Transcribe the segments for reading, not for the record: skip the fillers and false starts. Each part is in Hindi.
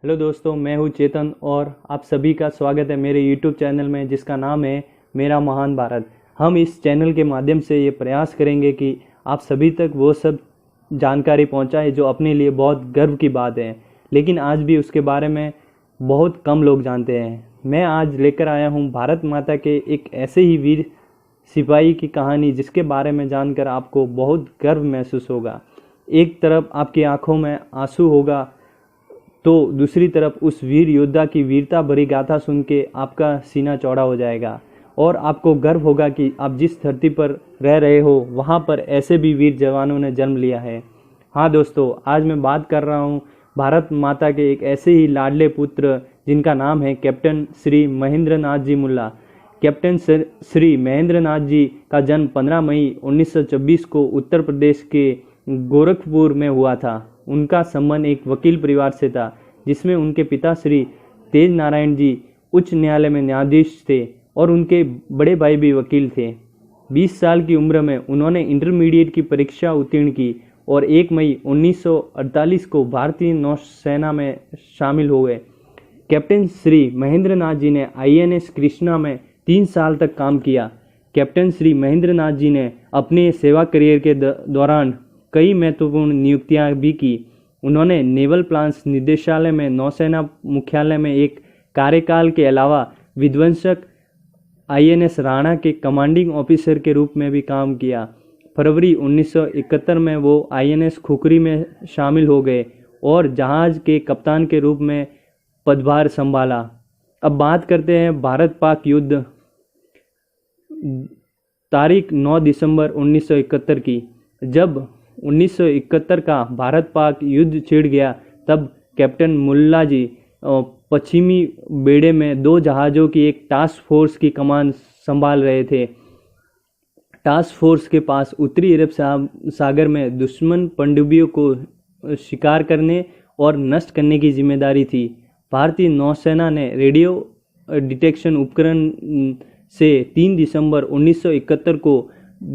हेलो दोस्तों, मैं हूँ चेतन और आप सभी का स्वागत है मेरे यूट्यूब चैनल में जिसका नाम है मेरा महान भारत। हम इस चैनल के माध्यम से ये प्रयास करेंगे कि आप सभी तक वो सब जानकारी पहुँचाए जो अपने लिए बहुत गर्व की बात है, लेकिन आज भी उसके बारे में बहुत कम लोग जानते हैं। मैं आज लेकर आया हूँ भारत माता के एक ऐसे ही वीर सिपाही की कहानी जिसके बारे में जानकर आपको बहुत गर्व महसूस होगा। एक तरफ आपकी आंखों में आंसू होगा तो दूसरी तरफ उस वीर योद्धा की वीरता भरी गाथा सुन के आपका सीना चौड़ा हो जाएगा और आपको गर्व होगा कि आप जिस धरती पर रह रहे हो वहाँ पर ऐसे भी वीर जवानों ने जन्म लिया है। हाँ दोस्तों, आज मैं बात कर रहा हूँ भारत माता के एक ऐसे ही लाडले पुत्र जिनका नाम है कैप्टन श्री महेंद्र नाथ जी मुल्ला। कैप्टन श्री महेंद्र नाथ जी का जन्म 15 मई 1926 को उत्तर प्रदेश के गोरखपुर में हुआ था। उनका संबंध एक वकील परिवार से था जिसमें उनके पिता श्री तेज नारायण जी उच्च न्यायालय में न्यायाधीश थे और उनके बड़े भाई भी वकील थे। 20 साल की उम्र में उन्होंने इंटरमीडिएट की परीक्षा उत्तीर्ण की और 1 मई 1948 को भारतीय नौसेना में शामिल हो गए। कैप्टन श्री महेंद्र नाथ जी ने INS कृष्णा में 3 साल तक काम किया। कैप्टन श्री महेंद्र नाथ जी ने अपने सेवा करियर के दौरान कई महत्वपूर्ण नियुक्तियां भी की। उन्होंने नेवल प्लान्स निदेशालय में नौसेना मुख्यालय में एक कार्यकाल के अलावा विध्वंसक INS राणा के कमांडिंग ऑफिसर के रूप में भी काम किया। फरवरी 1971 में वो INS खुखरी में शामिल हो गए और जहाज के कप्तान के रूप में पदभार संभाला। अब बात करते हैं भारत पाक युद्ध तारीख 9 दिसंबर 1971 की। जब 1971 का भारत पाक युद्ध छिड़ गया तब कैप्टन मुल्ला जी पश्चिमी बेड़े में 2 जहाज़ों की एक टास्क फोर्स की कमान संभाल रहे थे। टास्क फोर्स के पास उत्तरी अरब सागर में दुश्मन पनडुब्बियों को शिकार करने और नष्ट करने की जिम्मेदारी थी। भारतीय नौसेना ने रेडियो डिटेक्शन उपकरण से 3 दिसंबर 1971 को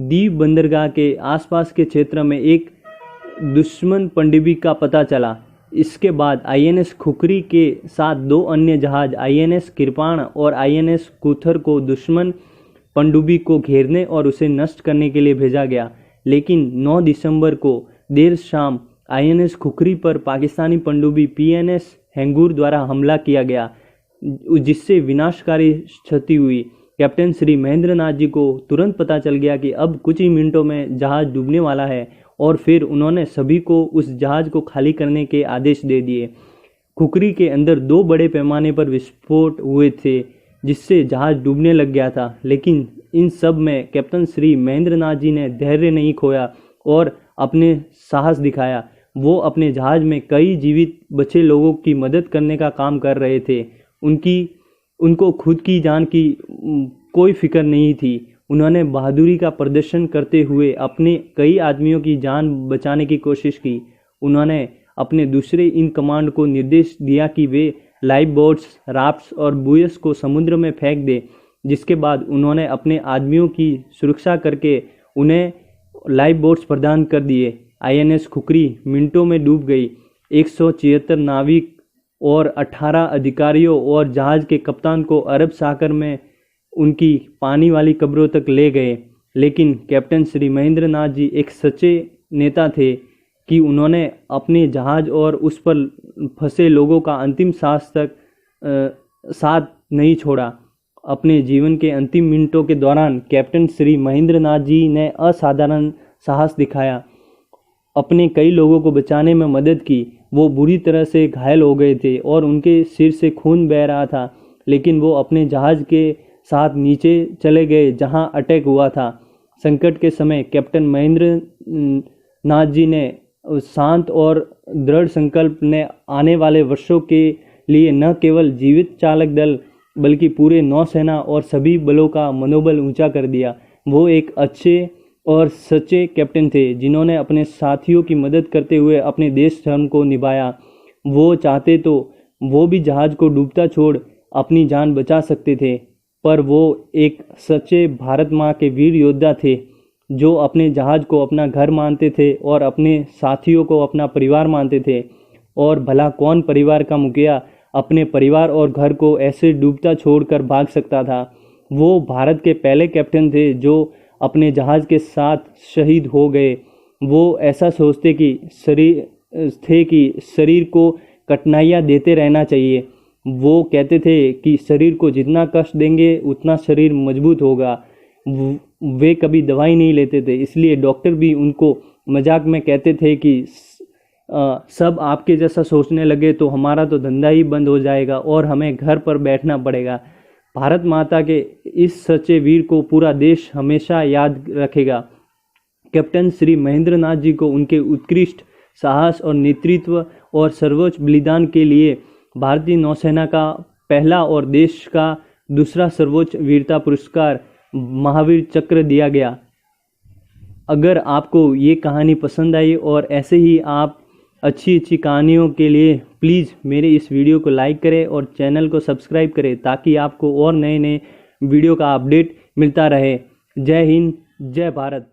दीव बंदरगाह के आसपास के क्षेत्र में एक दुश्मन पनडुब्बी का पता चला। इसके बाद INS खुखरी के साथ 2 अन्य जहाज INS किरपाण और INS कुथर को दुश्मन पनडुब्बी को घेरने और उसे नष्ट करने के लिए भेजा गया। लेकिन 9 दिसंबर को देर शाम INS खुखरी पर पाकिस्तानी पनडुब्बी PNS हेंगूर द्वारा हमला किया गया जिससे विनाशकारी क्षति हुई। कैप्टन श्री महेंद्र नाथ जी को तुरंत पता चल गया कि अब कुछ ही मिनटों में जहाज डूबने वाला है और फिर उन्होंने सभी को उस जहाज को खाली करने के आदेश दे दिए। खुखरी के अंदर 2 बड़े पैमाने पर विस्फोट हुए थे जिससे जहाज डूबने लग गया था, लेकिन इन सब में कैप्टन श्री महेंद्र नाथ जी ने धैर्य नहीं खोया और अपने साहस दिखाया। वो अपने जहाज में कई जीवित बचे लोगों की मदद करने का काम कर रहे थे। उनको खुद की जान की कोई फिक्र नहीं थी। उन्होंने बहादुरी का प्रदर्शन करते हुए अपने कई आदमियों की जान बचाने की कोशिश की। उन्होंने अपने दूसरे इन कमांड को निर्देश दिया कि वे लाइफ बोट्स, राफ्ट्स और बुयस को समुद्र में फेंक दें, जिसके बाद उन्होंने अपने आदमियों की सुरक्षा करके उन्हें लाइफ बोट्स प्रदान कर दिए। INS खुखरी मिनटों में डूब गई। 176 नाविक और 18 अधिकारियों और जहाज के कप्तान को अरब सागर में उनकी पानी वाली कब्रों तक ले गए। लेकिन कैप्टन श्री महेंद्र नाथ जी एक सच्चे नेता थे कि उन्होंने अपने जहाज और उस पर फंसे लोगों का अंतिम सांस तक साथ नहीं छोड़ा। अपने जीवन के अंतिम मिनटों के दौरान कैप्टन श्री महेंद्र नाथ जी ने असाधारण साहस दिखाया, अपने कई लोगों को बचाने में मदद की। वो बुरी तरह से घायल हो गए थे और उनके सिर से खून बह रहा था, लेकिन वो अपने जहाज के साथ नीचे चले गए जहां अटैक हुआ था। संकट के समय कैप्टन महेंद्र नाथ जी ने शांत और दृढ़ संकल्प ने आने वाले वर्षों के लिए न केवल जीवित चालक दल बल्कि पूरे नौसेना और सभी बलों का मनोबल ऊंचा कर दिया। वो एक अच्छे और सच्चे कैप्टन थे जिन्होंने अपने साथियों की मदद करते हुए अपने देश धर्म को निभाया। वो चाहते तो वो भी जहाज को डूबता छोड़ अपनी जान बचा सकते थे, पर वो एक सच्चे भारत माँ के वीर योद्धा थे जो अपने जहाज को अपना घर मानते थे और अपने साथियों को अपना परिवार मानते थे। और भला कौन परिवार का मुखिया अपने परिवार और घर को ऐसे डूबता छोड़कर भाग सकता था। वो भारत के पहले कैप्टन थे जो अपने जहाज़ के साथ शहीद हो गए। वो ऐसा सोचते कि शरीर को कठिनाइयाँ देते रहना चाहिए। वो कहते थे कि शरीर को जितना कष्ट देंगे उतना शरीर मजबूत होगा। वे कभी दवाई नहीं लेते थे, इसलिए डॉक्टर भी उनको मजाक में कहते थे कि सब आपके जैसा सोचने लगे तो हमारा तो धंधा ही बंद हो जाएगा और हमें घर पर बैठना पड़ेगा। भारत माता के इस सच्चे वीर को पूरा देश हमेशा याद रखेगा। कैप्टन श्री महेंद्र नाथ जी को उनके उत्कृष्ट साहस और नेतृत्व और सर्वोच्च बलिदान के लिए भारतीय नौसेना का पहला और देश का दूसरा सर्वोच्च वीरता पुरस्कार महावीर चक्र दिया गया। अगर आपको ये कहानी पसंद आई और ऐसे ही आप अच्छी कहानियों के लिए प्लीज़ मेरे इस वीडियो को लाइक करें और चैनल को सब्सक्राइब करें ताकि आपको और नए वीडियो का अपडेट मिलता रहे। जय हिंद, जय भारत।